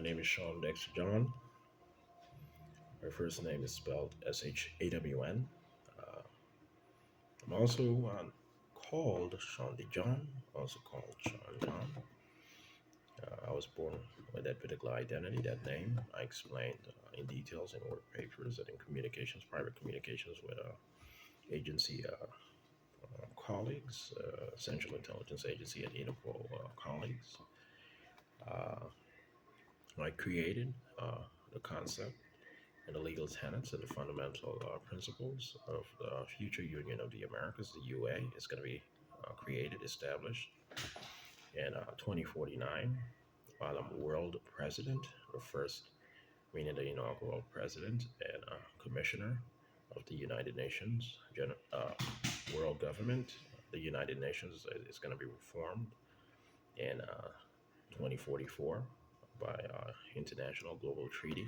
name is Shawn John. My first name is spelled Shawn. Uh, I'm also called Shawn John, also called Shawn John. I was born with that particular identity, that name. I explained in details in work papers and in communications, private communications with agency colleagues, Central Intelligence Agency and Interpol colleagues. Uh, I created the concept and the legal tenets and the fundamental principles of the future Union of the Americas, the UA, is going to be created, established in 2049 while I'm world president, the first, meaning the inaugural president and commissioner of the United Nations world government. The United Nations is going to be reformed in 2044 by international global treaty,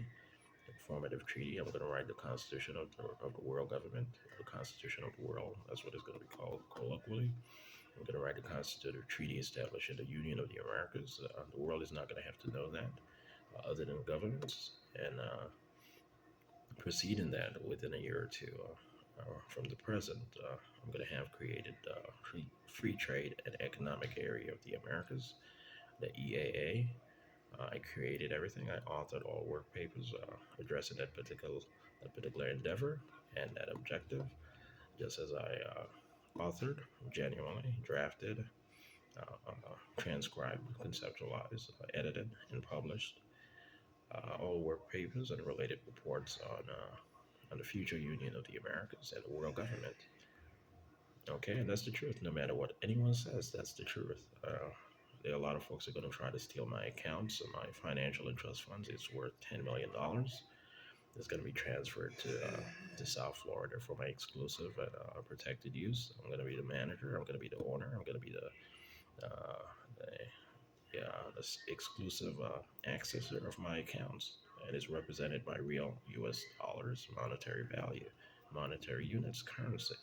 informative treaty. I'm going to write the Constitution of the world government, the Constitution of the world. That's what it's going to be called colloquially. I'm going to write the Constitutive Treaty establishing the Union of the Americas. The world is not going to have to know that, other than governments. And preceding that, within a year or two from the present, I'm going to have created free trade and economic area of the Americas, the EAA. I created everything. I authored all work papers addressing that particular endeavor and that objective, just as I authored, genuinely drafted, transcribed, conceptualized, edited, and published all work papers and related reports on the future union of the Americas and the world government. Okay, and that's the truth. No matter what anyone says, that's the truth. There are a lot of folks who are going to try to steal my accounts and my financial and trust funds. It's worth $10 million. It's going to be transferred to South Florida for my exclusive and protected use. I'm going to be the manager. I'm going to be the owner. I'm going to be the yeah, the exclusive accessor of my accounts. And it's represented by real US dollars, monetary value, monetary units, currency.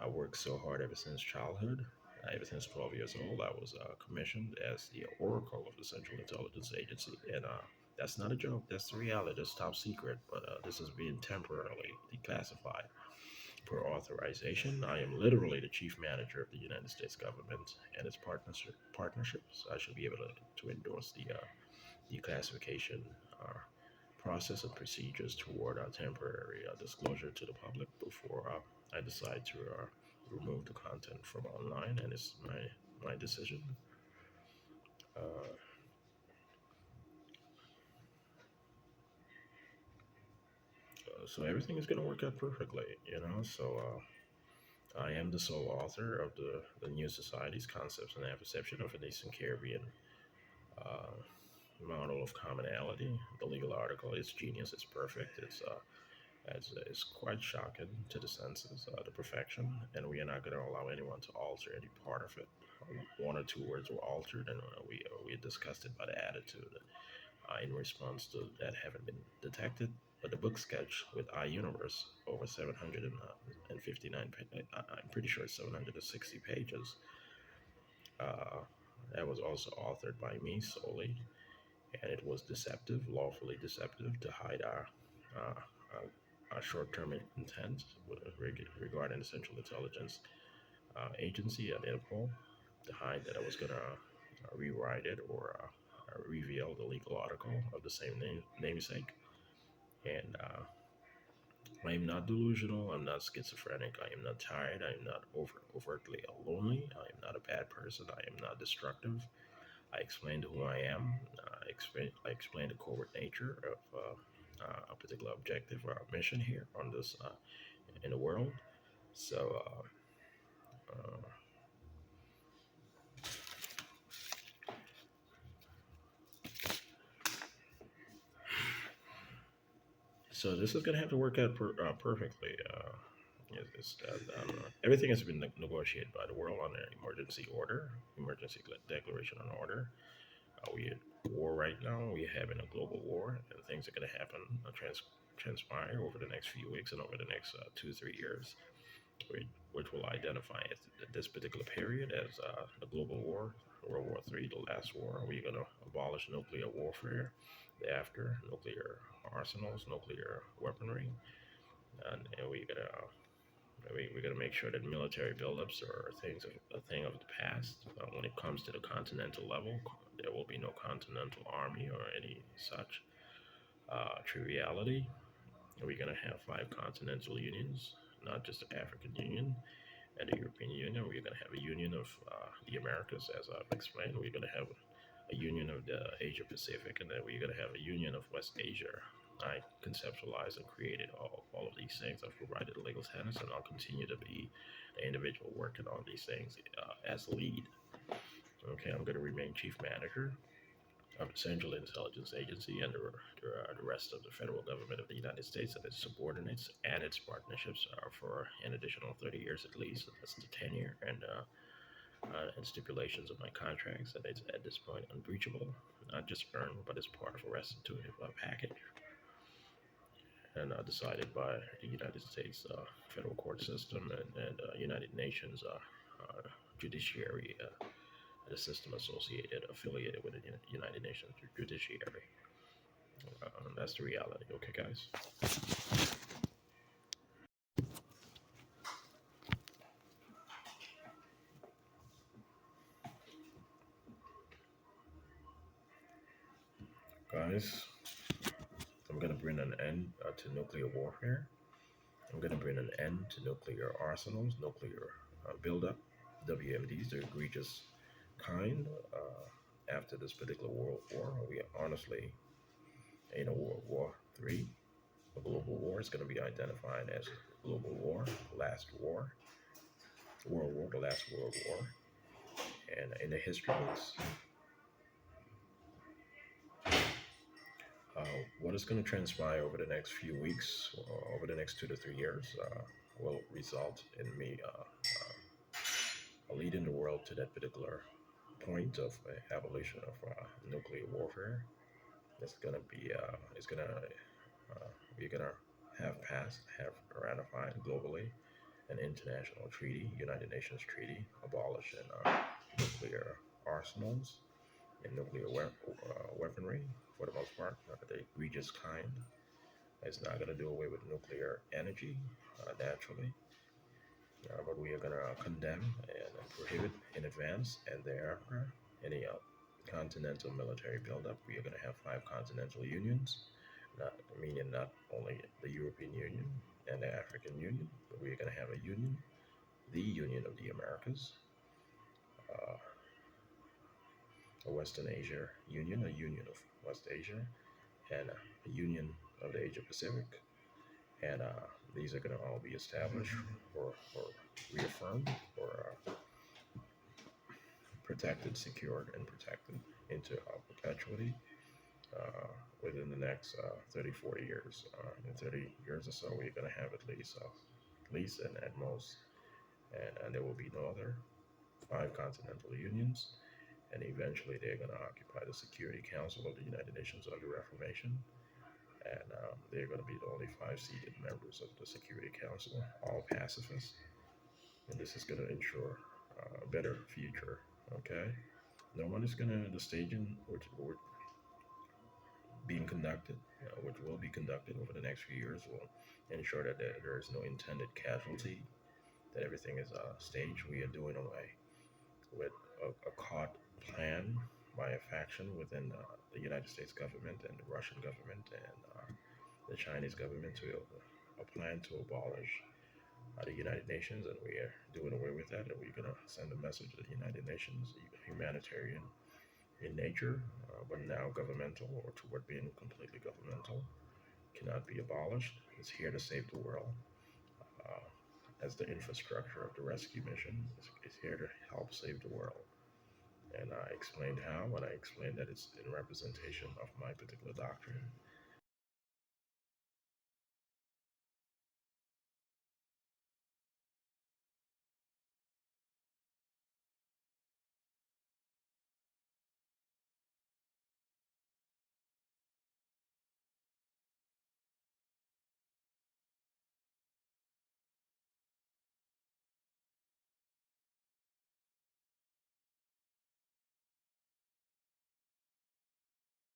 I worked so hard ever since childhood. Ever since 12 years old, I was commissioned as the Oracle of the Central Intelligence Agency. And that's not a joke, that's the reality, it's top secret. But this is being temporarily declassified. Per authorization, I am literally the chief manager of the United States government and its partnerships. I should be able to endorse the declassification process and procedures toward temporary disclosure to the public before I decide to remove the content from online, and it's my decision. Uh, so everything is going to work out perfectly, you know. I am the sole author of the New Society's Concepts and Apperception of an Eastern Caribbean uh, model of commonality. The legal article is genius. It's perfect. It's quite shocking to the senses, the perfection, and we are not going to allow anyone to alter any part of it. One or two words were altered, and we are disgusted by the attitude in response to that having been detected. But the book sketch with iUniverse, over 759, I'm pretty sure it's 760 pages, uh, that was also authored by me solely, and it was deceptive, lawfully deceptive, to hide our short-term intent regarding the Central Intelligence Agency at Interpol, to hide that I was going to rewrite it or reveal the legal article of the same namesake. And I am not delusional. I'm not schizophrenic. I am not tired. I am not overtly lonely. I am not a bad person. I am not destructive. I explained who I am. I explained the covert nature of a particular objective or mission here on this in the world. So, uh, so this is going to have to work out perfectly. Everything has been negotiated by the world on an emergency order, emergency declaration on order. We at war right now. We're having a global war, and things are going to happen, transpire over the next few weeks and over the next 2 3 years, which will identify this particular period as the global war. World War III, the last war. We're going to abolish nuclear warfare. Thereafter, nuclear arsenals, nuclear weaponry, and we're gonna make sure that military buildups are things of a thing of the past. When it comes to the continental level, there will be no continental army or any such triviality. We're gonna have five continental unions, not just the African Union and the European Union. We're going to have a union of the Americas, as I've explained. We're going to have a union of the Asia Pacific, and then we're going to have a union of West Asia. I conceptualized and created all of these things. I've provided the legal tenets, and I'll continue to be the individual working on these things as lead. Okay, I'm going to remain chief manager of the Central Intelligence Agency and the rest of the federal government of the United States and its subordinates and its partnerships are for an additional 30 years at least. That's the tenure and stipulations of my contracts, and it's at this point unbreachable, not just earned, but as part of a restitutive package and decided by the United States federal court system and United Nations judiciary, the system associated, affiliated with the United Nations judiciary. That's the reality. Okay, guys. Guys, I'm gonna bring an end to nuclear warfare. I'm gonna bring an end to nuclear arsenals, nuclear buildup, WMDs, the egregious kind. After this particular world war, we are honestly in a World War III. A global war is going to be identified as global war, last war, world war, the last world war. And in the history books, what is going to transpire over the next few weeks, over the next 2 to 3 years, will result in me leading the world to that particular point of abolition of nuclear warfare. It's going to be, we're going to have passed, have ratified globally an international treaty, United Nations treaty, abolishing nuclear arsenals and nuclear weaponry for the most part, the egregious kind. It's not going to do away with nuclear energy naturally, but we are going to condemn and prohibit in advance and thereafter any continental military buildup. We are going to have five continental unions, not meaning not only the European Union and the African Union, but we are going to have a union, the Union of the Americas, uh, a Western Asia Union, a Union of West Asia, and a Union of the Asia Pacific. And these are going to all be established or reaffirmed or protected, secured, and protected into perpetuity within the next 30, 40 years. In 30 years or so, we're going to have at least and at most, and there will be no other five continental unions, and eventually they're going to occupy the Security Council of the United Nations under Reformation, and they're going to be the only five seated members of the Security Council, all pacifists, and this is going to ensure a better future. Okay, no one is going to the staging which being conducted, which will be conducted over the next few years, will ensure that there is no intended casualty, that everything is staged. We are doing away with a caught plan by a faction within the United States government and the Russian government and the Chinese government to a plan to abolish the United Nations, and we are doing away with that. And we're going to send a message to the United Nations, humanitarian in nature, but now governmental or toward being completely governmental, cannot be abolished. It's here to save the world. Uh, as the infrastructure of the rescue mission is here to help save the world. And I explained how, and I explained that it's in representation of my particular doctrine